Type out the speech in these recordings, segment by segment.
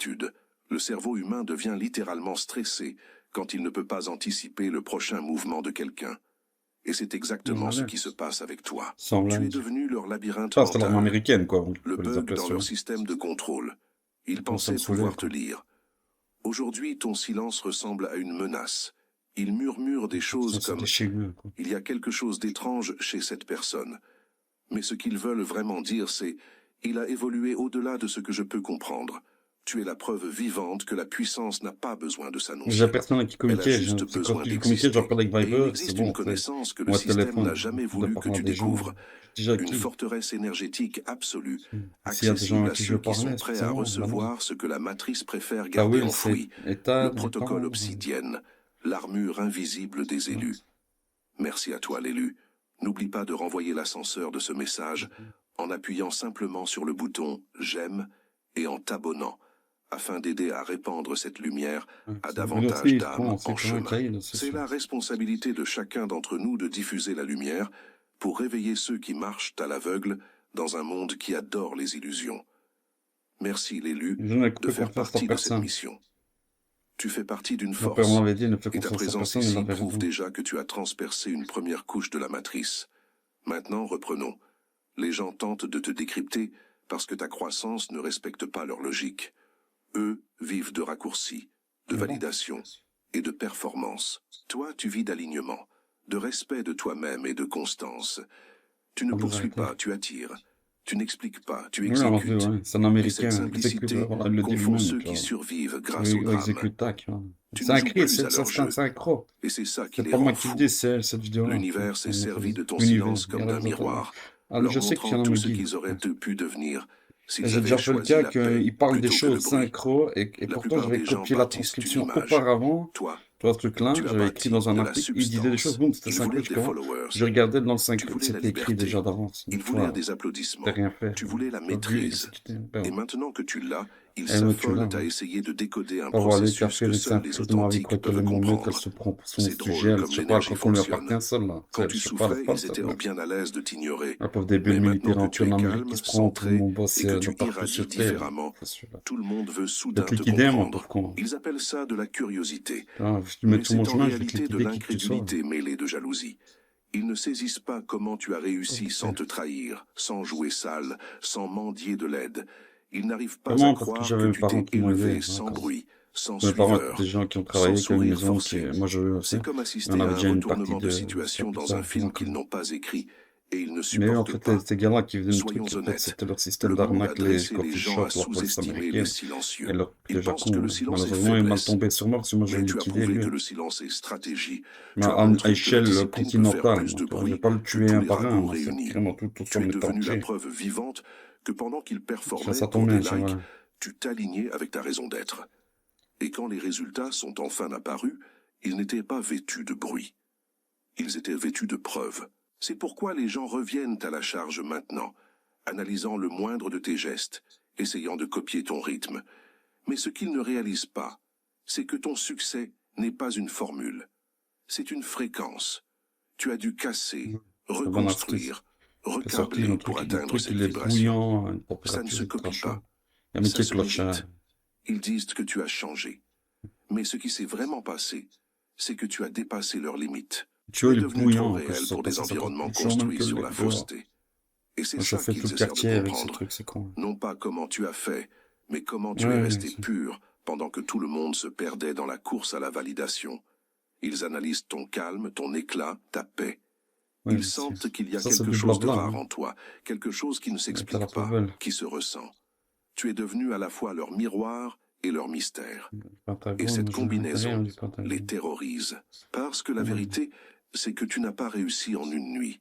d'incertitude. Le cerveau humain devient littéralement stressé quand il ne peut pas anticiper le prochain mouvement de quelqu'un. Et c'est exactement ce qui se passe avec toi. Tu es devenu leur labyrinthe C'est l'arme mental, américaine, quoi. le bug dans leur système de contrôle. Ils pensaient pouvoir te lire. Aujourd'hui, ton silence ressemble à une menace. Ils murmurent des choses comme « Il y a quelque chose d'étrange chez cette personne ». Mais ce qu'ils veulent vraiment dire, c'est « Il a évolué au-delà de ce que je peux comprendre ». Tu es la preuve vivante que la puissance n'a pas besoin de s'annoncer. J'ai personne qui communiquait. Elle a juste besoin d'exister. Et il existe une connaissance que le système n'a jamais voulu que tu découvres. Une forteresse énergétique absolue, accessible à ceux qui sont prêts à recevoir ce que la matrice préfère garder enfoui. Le protocole obsidienne, l'armure invisible des élus. Merci à toi, l'élu. N'oublie pas de renvoyer l'ascenseur de ce message en appuyant simplement sur le bouton « J'aime » et en t'abonnant, afin d'aider à répandre cette lumière à davantage d'âmes en chemin. C'est la responsabilité de chacun d'entre nous de diffuser la lumière pour réveiller ceux qui marchent à l'aveugle dans un monde qui adore les illusions. Merci, l'élu, de faire partie de cette mission. Tu fais partie d'une force, et ta présence ici prouve déjà que tu as transpercé une première couche de la matrice. Maintenant, reprenons. Les gens tentent de te décrypter parce que ta croissance ne respecte pas leur logique. Eux vivent de raccourcis, de validation et de performance. Toi, tu vis d'alignement, de respect de toi-même et de constance. Tu ne poursuis pas, tu attires. Tu n'expliques pas, tu exécutes. C'est un Américain. Et cette simplicité confond ceux qui survivent grâce au drame. C'est un cri, c'est un croc. Et c'est ça qui C'est les pas rend moi qui fous. dis, c'est cette vidéo-là. L'univers s'est servi de ton silence comme d'un miroir, leur montrant tout ce qu'ils auraient pu devenir. J'ai déjà fait le cas qu'il parle des choses synchro et pourtant j'avais copié la transcription auparavant. Tu vois ce truc-là, j'avais écrit dans un article, il disait des choses, boum, c'était synchro, je regardais dans le synchro, c'était écrit déjà d'avance. Ils voulaient des applaudissements, tu voulais la maîtrise. Et maintenant que tu l'as, ils s'affolent à essayer de décoder un processus que seuls les authentiques peuvent comprendre. C'est drôle comme l'énergie fonctionne. Quand tu souffrais, ils étaient bien à l'aise de t'ignorer. Mais maintenant que tu es calme, centré, et que tu irradies différemment, tout le monde veut soudain te comprendre. Ils appellent ça de la curiosité. Mais c'est en réalité de l'incrédulité mêlée de jalousie. Ils ne saisissent pas comment tu as réussi sans te trahir, sans jouer sale, sans mendier de l'aide. Ils n'arrivent pas à croire que tu t'es élevé sans bruit, sans suiveur, sans sourire forcé. C'est comme assister à un retournement de situation dans un film qu'ils n'ont pas écrit et ils ne supportent pas. Soyons honnêtes, le monde a dressé les gens à sous-estimer les silencieux. Ils pensent que le silence est faiblesse, mais tu as prouvé que le silence est stratégie. Tu as montré que la discipline peut faire plus de bruit que tous les ragots réunis. Tu es devenu la preuve vivante que pendant qu'ils performaient pour des likes, tu t'alignais avec ta raison d'être. Et quand les résultats sont enfin apparus, ils n'étaient pas vêtus de bruit. Ils étaient vêtus de preuves. C'est pourquoi les gens reviennent à la charge maintenant, analysant le moindre de tes gestes, essayant de copier ton rythme. Mais ce qu'ils ne réalisent pas, c'est que ton succès n'est pas une formule. C'est une fréquence. Tu as dû casser, reconstruire, recabler pour atteindre cette vibration. Ça ne se copie pas. Ça se médite. Ils disent que tu as changé. Mais ce qui s'est vraiment passé, c'est que tu as dépassé leurs limites. Tu es devenu trop réel pour des environnements construits sur la fausseté. Et c'est ça qu'ils essaient de comprendre. Non pas comment tu as fait, mais comment tu es resté pur pendant que tout le monde se perdait dans la course à la validation. Ils analysent ton calme, ton éclat, ta paix. Ils sentent qu'il y a quelque chose de rare en toi, quelque chose qui ne s'explique pas, qui se ressent. Tu es devenu à la fois leur miroir et leur mystère. Et cette combinaison les terrorise. Parce que la vérité, c'est que tu n'as pas réussi en une nuit.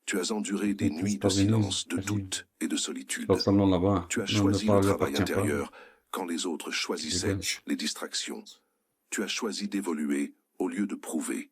Tu as enduré des nuits de silence, de doute et de solitude. Tu as choisi le travail intérieur quand les autres choisissaient les distractions. Tu as choisi d'évoluer au lieu de prouver.